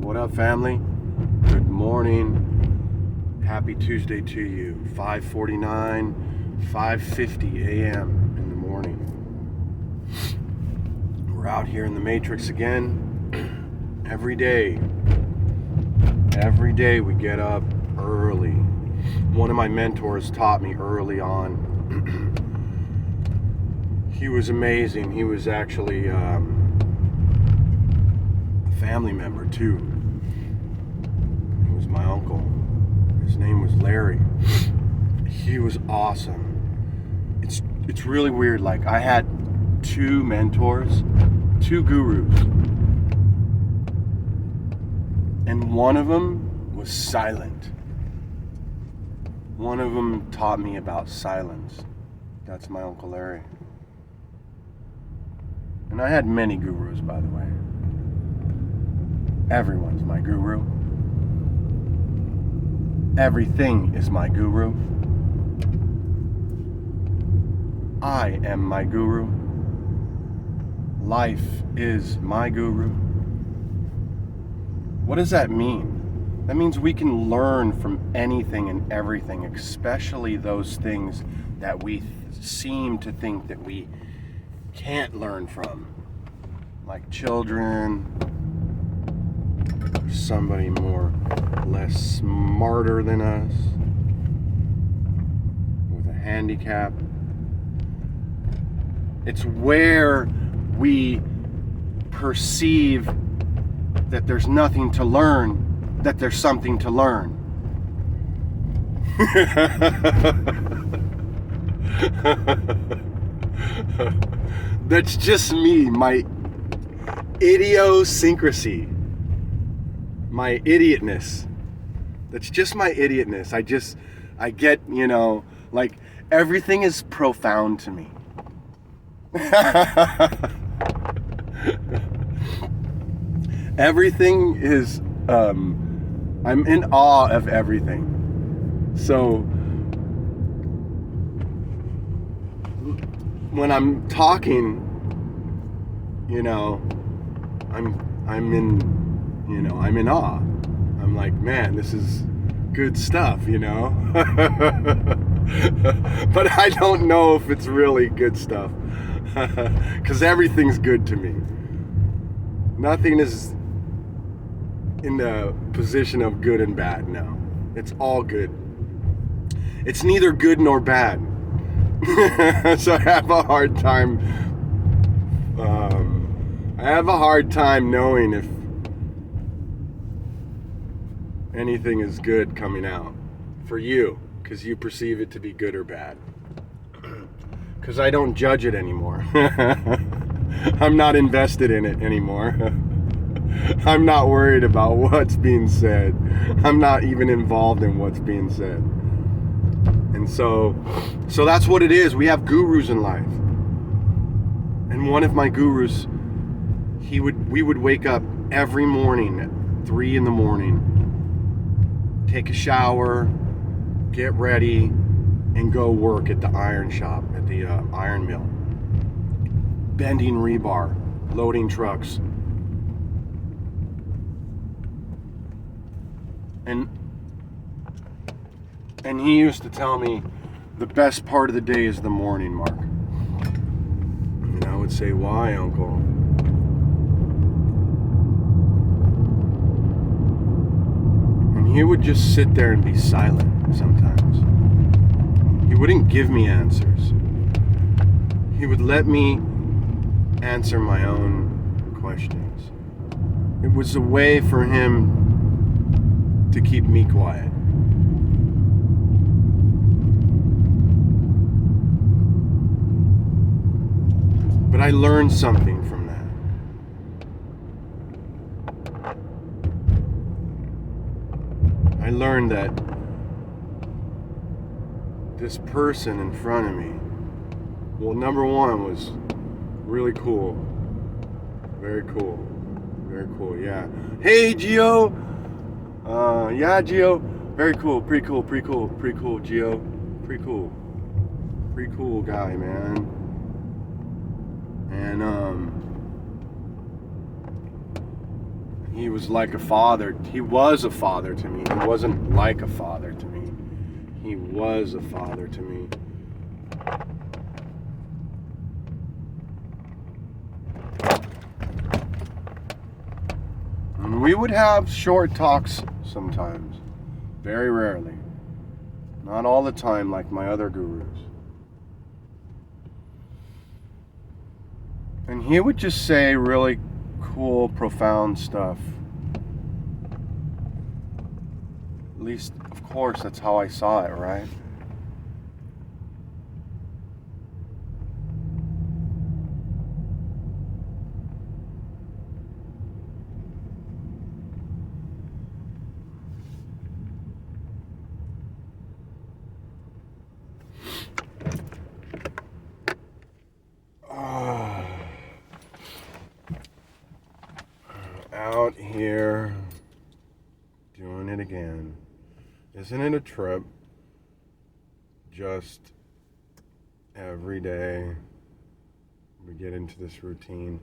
What up, family? Good morning. Happy Tuesday to you. 5:49, 5:50 a.m. in the morning. We're out here in the Matrix again. Every day we get up early. One of my mentors taught me early on. He was amazing. He was actually a family member too. He was my uncle. His name was Larry. He was awesome. It's really weird. Like, I had two mentors, two gurus, and one of them was silent. One of them taught me about silence. That's my Uncle Larry. And I had many gurus, by the way. Everyone's my guru. Everything is my guru. I am my guru. Life is my guru. What does that mean? That means we can learn from anything and everything, especially those things that we seem to think that we can't learn from, like children, somebody more less smarter than us, with a handicap. It's where we perceive that there's nothing to learn, that there's something to learn. That's just me, my idiosyncrasy, my idiotness. That's just my idiotness. I get, like, everything is profound to me. Everything is, I'm in awe of everything. So, when I'm talking, I'm in awe. I'm like, man, this is good stuff, But I don't know if it's really good stuff, because everything's good to me. Nothing is in the position of good and bad. No, it's all good. It's neither good nor bad. So I have a hard time. Knowing if anything is good coming out for you, because you perceive it to be good or bad. Because I don't judge it anymore. I'm not invested in it anymore. I'm not worried about what's being said. I'm not even involved in what's being said. And so that's what it is. We have gurus in life. And one of my gurus, we would wake up every morning at 3 a.m, take a shower, get ready, and go work at the iron shop, at the iron mill. Bending rebar, loading trucks. And he used to tell me the best part of the day is the morning, Mark. And I would say, why, Uncle? And he would just sit there and be silent sometimes. He wouldn't give me answers. He would let me answer my own questions. It was a way for him to keep me quiet. But I learned something from that. I learned that this person in front of me, well, number one, was really cool. Very cool. Very cool, yeah. Hey, GEO! Yeah, GEO. Very cool. Pretty cool, GEO. Pretty cool. Pretty cool guy, man. And he was like a father. He was a father to me. He wasn't like a father to me. He was a father to me. And we would have short talks sometimes. Very rarely. Not all the time like my other gurus. And he would just say really cool, profound stuff. At least, of course, that's how I saw it, right? Out here doing it again. Isn't it a trip? Just every day we get into this routine.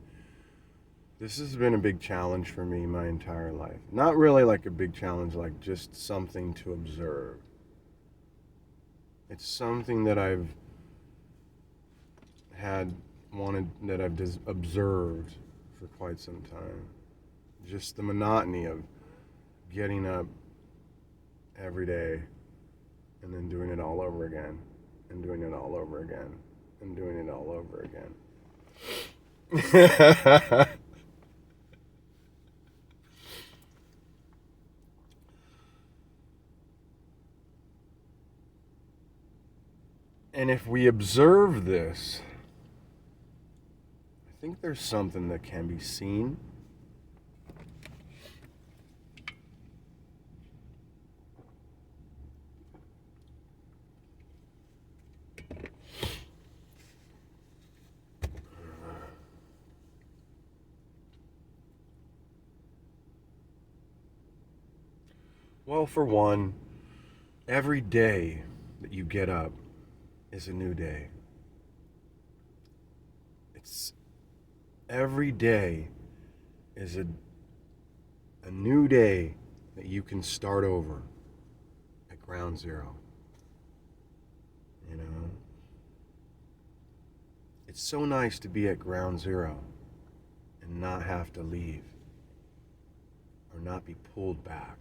This has been a big challenge for me my entire life. Not really like a big challenge, like just something to observe. It's something that I've observed for quite some time. Just the monotony of getting up every day and then doing it all over again and doing it all over again and doing it all over again. And if we observe this, I think there's something that can be seen. Well, for one, every day that you get up is a new day. Every day is a new day that you can start over at ground zero. You know? It's so nice to be at ground zero and not have to leave or not be pulled back.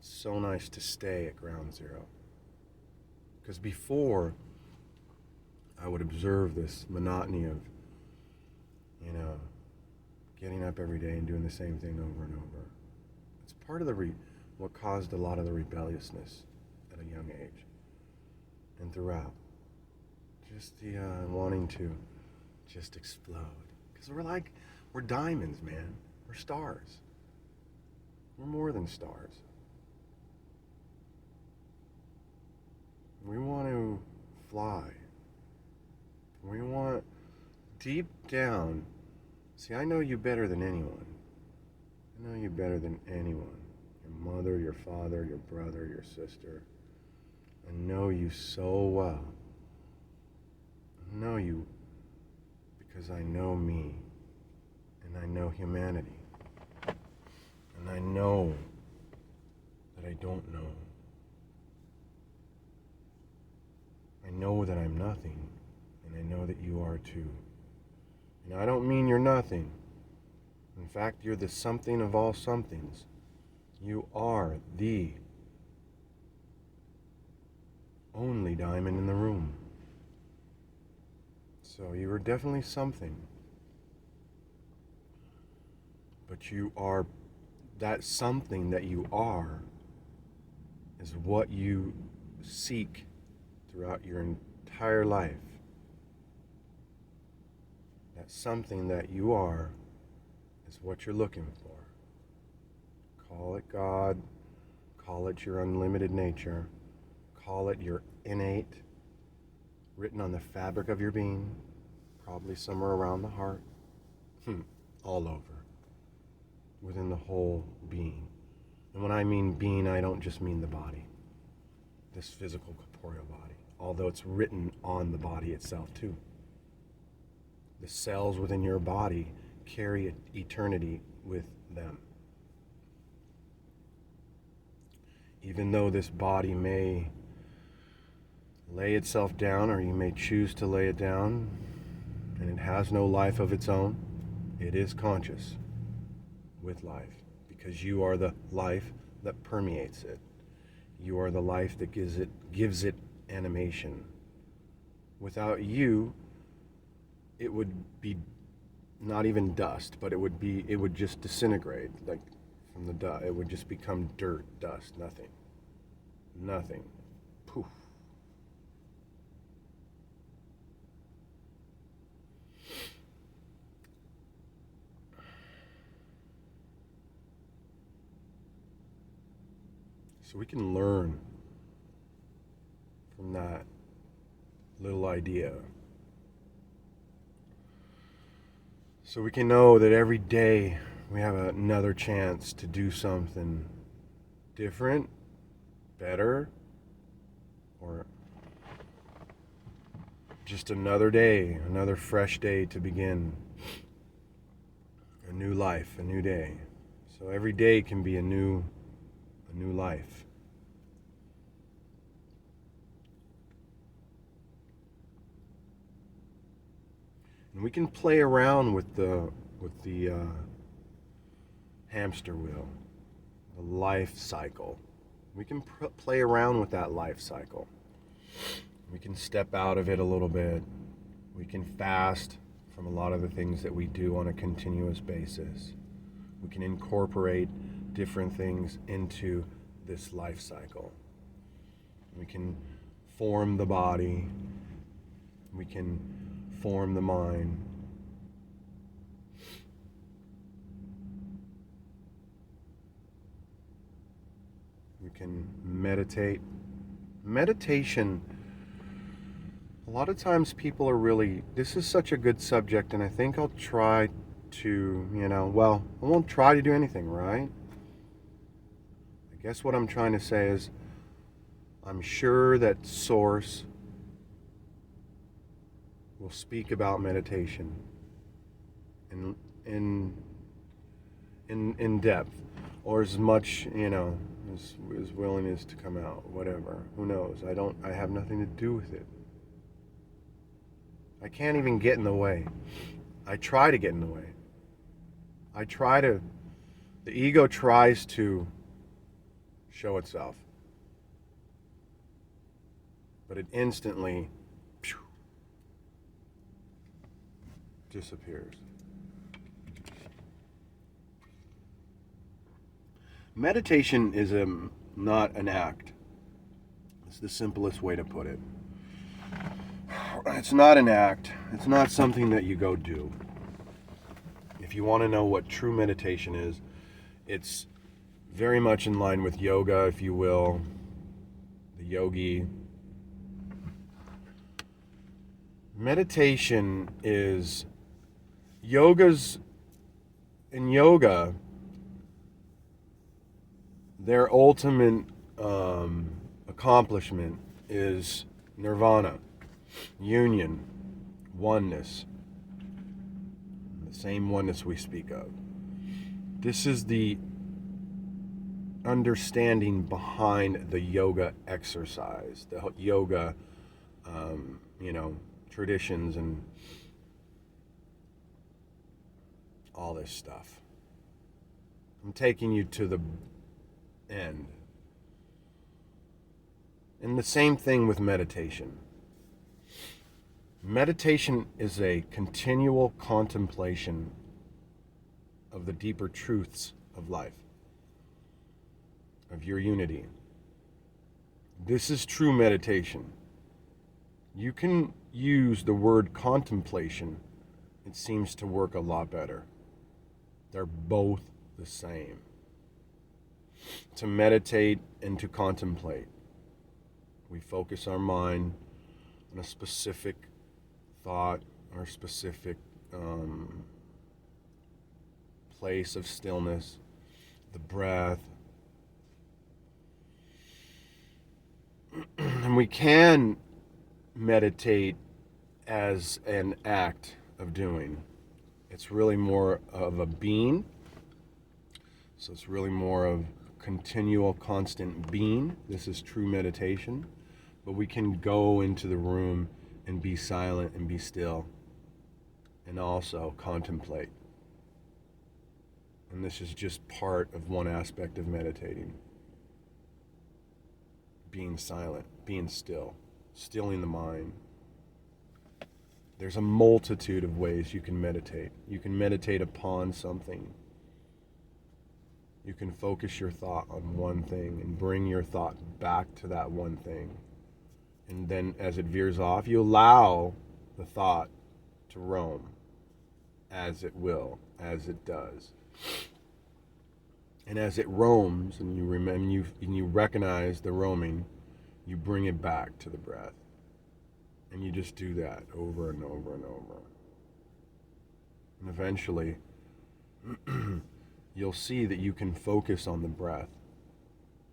It's so nice to stay at ground zero. Because before, I would observe this monotony of, getting up every day and doing the same thing over and over. It's part of what caused a lot of the rebelliousness at a young age and throughout. Just the wanting to just explode. Because we're diamonds, man. We're stars. We're more than stars. We want to fly. We want deep down. See, I know you better than anyone. I know you better than anyone. Your mother, your father, your brother, your sister. I know you so well. I know you because I know me. And I know humanity. And I know that I don't know. I know that I'm nothing, and I know that you are too. And I don't mean you're nothing. In fact, you're the something of all somethings. You are the only diamond in the room. So you are definitely something. But you are, that something that you are is what you seek throughout your entire life. That something that you are is what you're looking for. Call it God, call it your unlimited nature, call it your innate, written on the fabric of your being, probably somewhere around the heart, all over, within the whole being. And when I mean being, I don't just mean the body, this physical corporeal body. Although it's written on the body itself too. The cells within your body carry eternity with them. Even though this body may lay itself down, or you may choose to lay it down, and it has no life of its own, it is conscious with life, because you are the life that permeates it. You are the life that gives it animation. Without you, it would be not even dust, but it would just disintegrate, like from the dust. It would just become dirt, dust, nothing. Poof. So we can learn from that little idea. So we can know that every day we have another chance to do something different, better, or just another day, another fresh day to begin a new life, a new day. So every day can be a new life. And we can play around with the hamster wheel, the life cycle. We can play around with that life cycle. We can step out of it a little bit. We can fast from a lot of the things that we do on a continuous basis. We can incorporate different things into this life cycle. We can form the body. We can form the mind. We can meditate. Meditation, a lot of times people are really, this is such a good subject, and I think I'll try to, I won't try to do anything, right? I guess what I'm trying to say is, I'm sure that Source will speak about meditation in depth, or as much, as willing as to come out, whatever. Who knows? I have nothing to do with it. I can't even get in the way. I try to get in the way. The ego tries to show itself, but it instantly disappears. Meditation is not an act. It's the simplest way to put it. It's not an act. It's not something that you go do. If you want to know what true meditation is, it's very much in line with yoga, if you will, the yogi. Meditation is in yoga, their ultimate accomplishment is nirvana, union, oneness, the same oneness we speak of. This is the understanding behind the yoga exercise, the yoga, traditions and all this stuff. I'm taking you to the end. And the same thing with meditation. Meditation is a continual contemplation of the deeper truths of life, of your unity. This is true meditation. You can use the word contemplation. It seems to work a lot better. They're both the same. To meditate and to contemplate. We focus our mind on a specific thought or specific place of stillness, the breath. And we can meditate as an act of doing. It's really more of a being. So it's really more of continual, constant being. This is true meditation. But we can go into the room and be silent and be still and also contemplate. And this is just part of one aspect of meditating. Being silent, being still, stilling the mind. There's a multitude of ways you can meditate. You can meditate upon something. You can focus your thought on one thing and bring your thought back to that one thing. And then as it veers off, you allow the thought to roam as it will, as it does. And as it roams and you remember, you recognize the roaming, you bring it back to the breath. And you just do that over and over and over. And eventually, you'll see that you can focus on the breath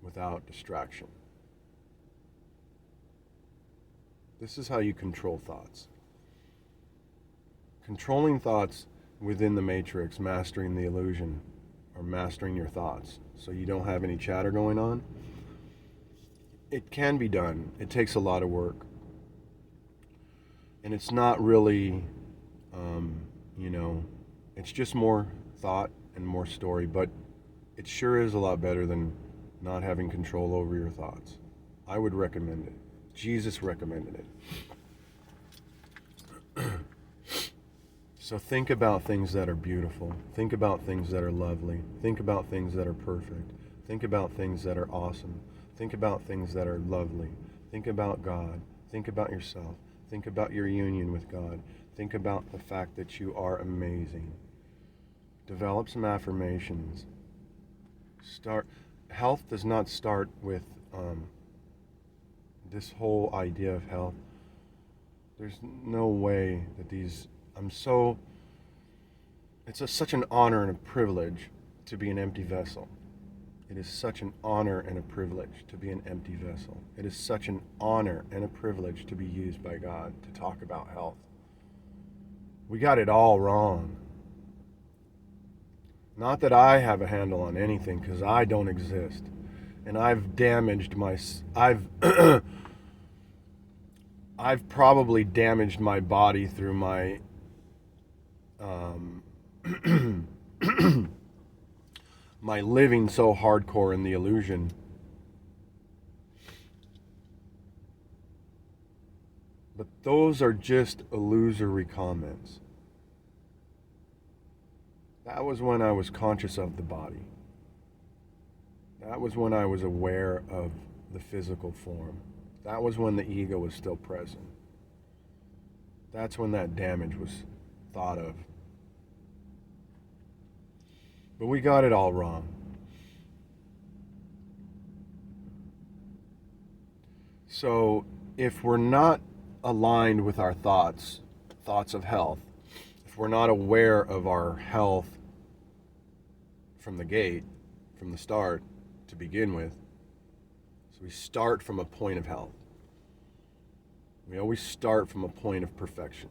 without distraction. This is how you control thoughts. Controlling thoughts within the matrix, mastering the illusion, or mastering your thoughts, so you don't have any chatter going on. It can be done. It takes a lot of work. And it's not really, it's just more thought and more story, but it sure is a lot better than not having control over your thoughts. I would recommend it. Jesus recommended it. So think about things that are beautiful. Think about things that are lovely. Think about things that are perfect. Think about things that are awesome. Think about things that are lovely. Think about God. Think about yourself. Think about your union with God. Think about the fact that you are amazing. Develop some affirmations. Health does not start with this whole idea of health. There's no way that it's such an honor and a privilege to be an empty vessel. It is such an honor and a privilege to be an empty vessel. It is such an honor and a privilege to be used by God to talk about health. We got it all wrong. Not that I have a handle on anything, because I don't exist. And I've I've probably damaged my body through my my living so hardcore in the illusion. But those are just illusory comments. That was when I was conscious of the body. That was when I was aware of the physical form. That was when the ego was still present. That's when that damage was thought of. But we got it all wrong. So if we're not aligned with our thoughts of health, if we're not aware of our health from the gate, from the start, to begin with, so we start from a point of health. We always start from a point of perfection.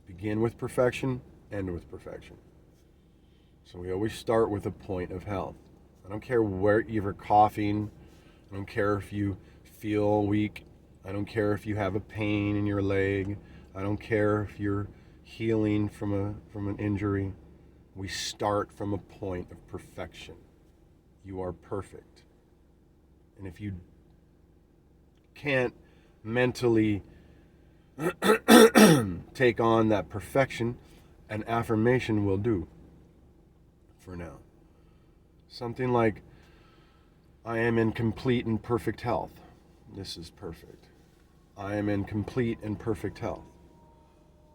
Begin with perfection, end with perfection. So we always start with a point of health. I don't care where you're coughing. I don't care if you feel weak. I don't care if you have a pain in your leg. I don't care if you're healing from an injury. We start from a point of perfection. You are perfect. And if you can't mentally take on that perfection, an affirmation will do for now. Something like, I am in complete and perfect health. This is perfect. I am in complete and perfect health.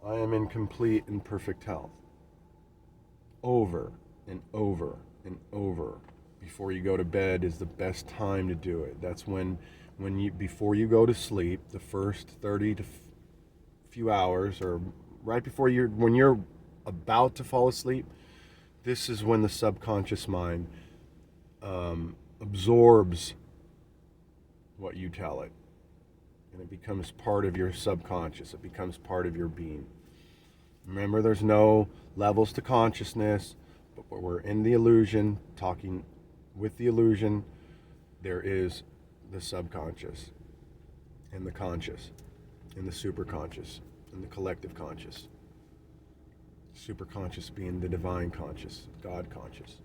I am in complete and perfect health. Over and over and over. Before you go to bed is the best time to do it. That's when you, before you go to sleep, the first 30 to few hours, or right before when you're about to fall asleep, this is when the subconscious mind absorbs what you tell it. And it becomes part of your subconscious. It becomes part of your being. Remember, there's no levels to consciousness, but we're in the illusion, talking with the illusion. There is the subconscious and the conscious and the superconscious and the collective conscious. Superconscious being the divine conscious, God conscious.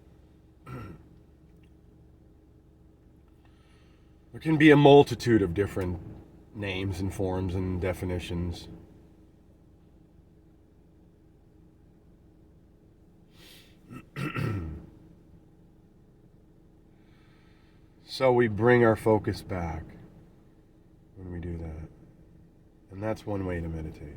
There can be a multitude of different names and forms and definitions. So we bring our focus back when we do that. And that's one way to meditate.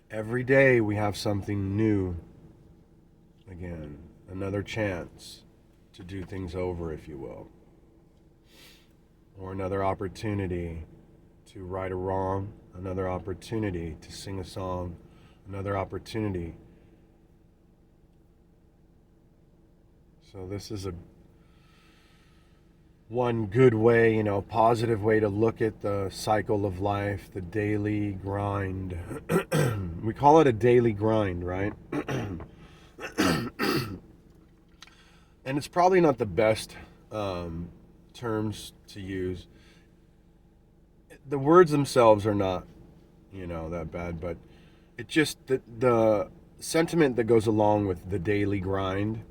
Every day we have something new again, another chance to do things over, if you will, or another opportunity to right a wrong, another opportunity to sing a song, another opportunity. So this is one good way, positive way to look at the cycle of life, the daily grind. We call it a daily grind, right? And it's probably not the best terms to use. The words themselves are not, that bad, but it just, the sentiment that goes along with the daily grind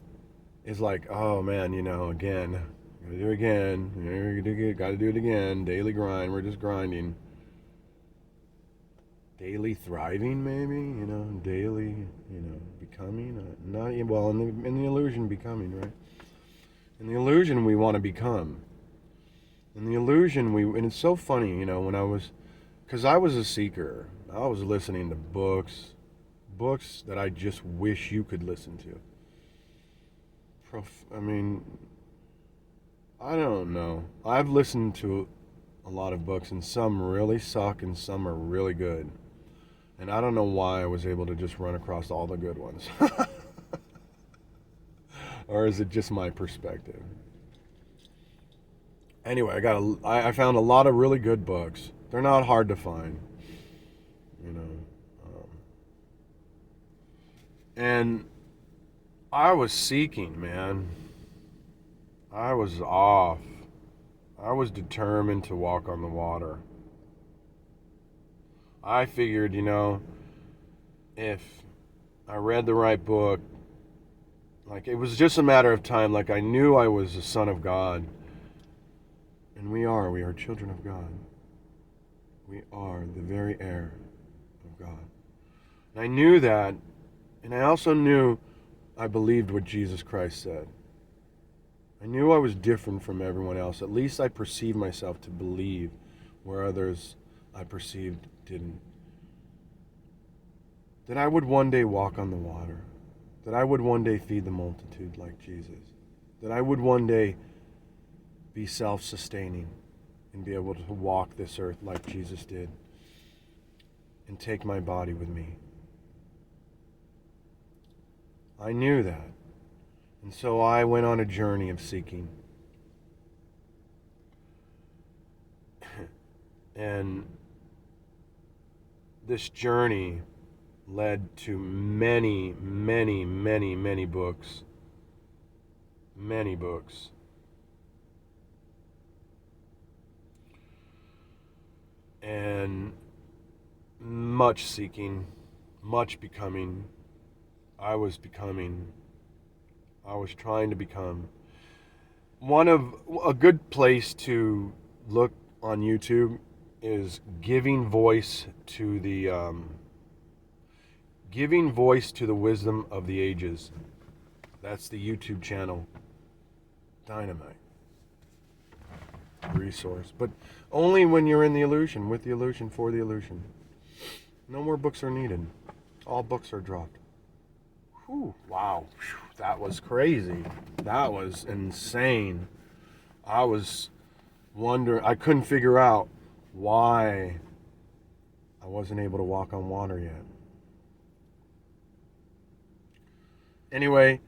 is like, oh man, again, gotta do it again, gotta do it again, daily grind, we're just grinding. Daily thriving, maybe, daily, becoming, not, well, in the illusion, becoming, right? In the illusion, we want to become. In the illusion, and it's so funny, because I was a seeker. I was listening to books that I just wish you could listen to. I don't know. I've listened to a lot of books, and some really suck, and some are really good. And I don't know why I was able to just run across all the good ones. Or is it just my perspective? Anyway, I found a lot of really good books. They're not hard to find, and I was seeking, man. I was off. I was determined to walk on the water. I figured, if I read the right book, like it was just a matter of time. Like I knew I was a son of God. And we are children of God. We are the very heir of God. And I knew that, and I also knew I believed what Jesus Christ said. I knew I was different from everyone else. At least I perceived myself to believe where others I perceived didn't. That I would one day walk on the water. That I would one day feed the multitude like Jesus. That I would one day be self-sustaining and be able to walk this earth like Jesus did and take my body with me. I knew that. And so I went on a journey of seeking. And this journey led to many, many, many, many books. Many books. And much seeking, much becoming. I was becoming. I was trying to become. A good place to look on YouTube is giving voice to the wisdom of the ages. That's the YouTube channel. Dynamite resource, but only when you're in the illusion, with the illusion, for the illusion. No more books are needed. All books are dropped. Whew, wow, that was crazy. That was insane. I was wondering, I couldn't figure out why I wasn't able to walk on water yet. Anyway,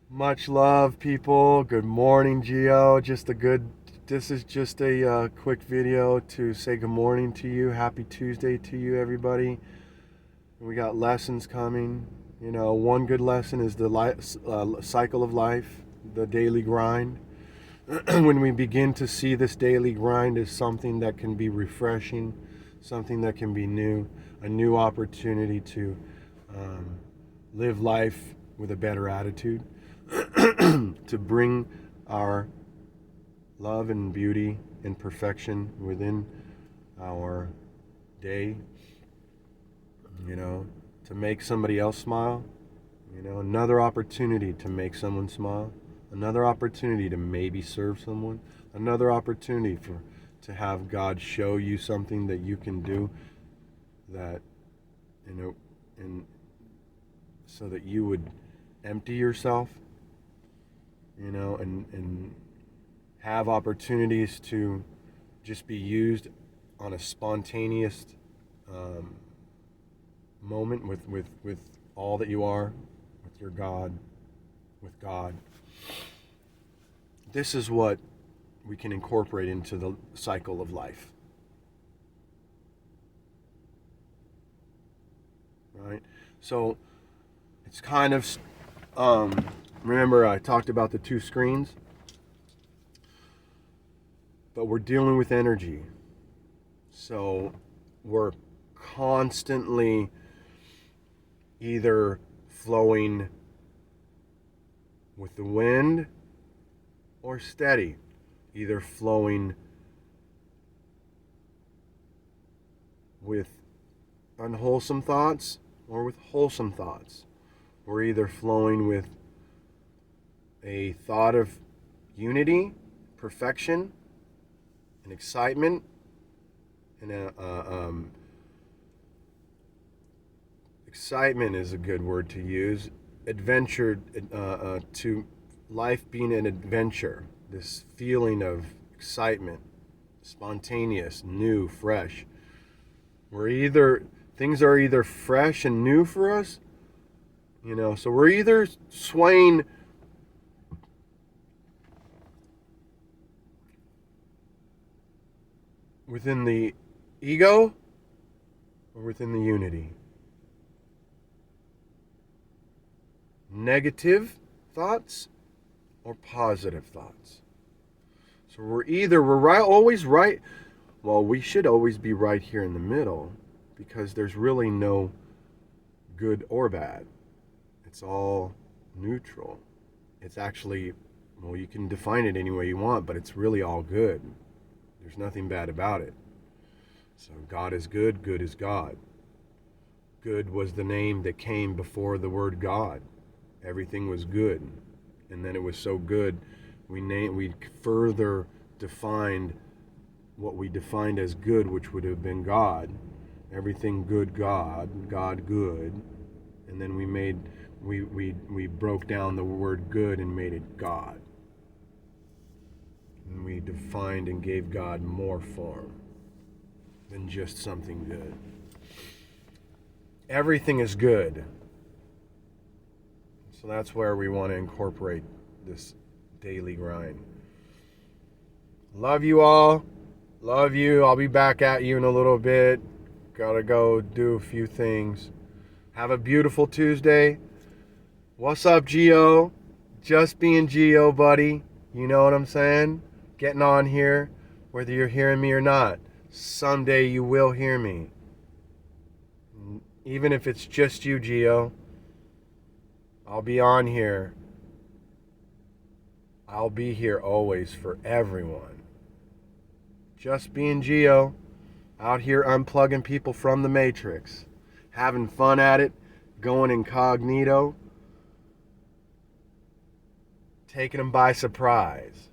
much love, people. Good morning, GEO. This is just a quick video to say good morning to you. Happy Tuesday to you, everybody. We got lessons coming. You know, one good lesson is the cycle of life, the daily grind. When we begin to see this daily grind as something that can be refreshing, something that can be new, a new opportunity to live life with a better attitude, to bring our love and beauty and perfection within our day, you know, to make somebody else smile, you know, another opportunity to make someone smile, another opportunity to maybe serve someone, another opportunity to have God show you something that you can do that, you know, and so that you would empty yourself, you know, and have opportunities to just be used on a spontaneous moment with all that you are, with your God, with God. This is what we can incorporate into the cycle of life. Right? So it's kind of, remember I talked about the two screens? But we're dealing with energy. So we're constantly either flowing with the wind or steady, either flowing with unwholesome thoughts or with wholesome thoughts. We're either flowing with a thought of unity, perfection, and excitement, and excitement is a good word to use. Adventure, to life being an adventure, this feeling of excitement, spontaneous, new, fresh. Things are either fresh and new for us, you know, so we're either swaying within the ego or within the unity. Negative thoughts or positive thoughts. So we're right, always right. Well, we should always be right here in the middle, because there's really no good or bad. It's all neutral. It's actually, well, you can define it any way you want, but it's really all good. There's nothing bad about it. So God is good, good is God. Good was the name that came before the word God. Everything was good. And then it was so good, we further defined what we defined as good, which would have been God. Everything good, God, God good. And then we broke down the word good and made it God. And we defined and gave God more form than just something good. Everything is good. So that's where we want to incorporate this daily grind. Love you all. Love you. I'll be back at you in a little bit. Gotta go do a few things. Have a beautiful Tuesday. What's up, GEO? Just being GEO, buddy. You know what I'm saying? Getting on here, whether you're hearing me or not. Someday you will hear me. Even if it's just you, GEO. I'll be on here. I'll be here always for everyone. Just being GEO. Out here unplugging people from the Matrix. Having fun at it. Going incognito. Taking them by surprise.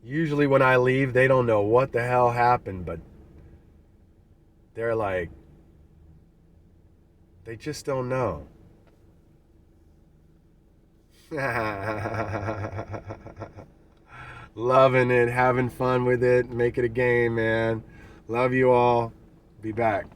Usually when I leave, they don't know what the hell happened, but they're like, they just don't know. Loving it, having fun with it. Make it a game, man. Love you all. Be back.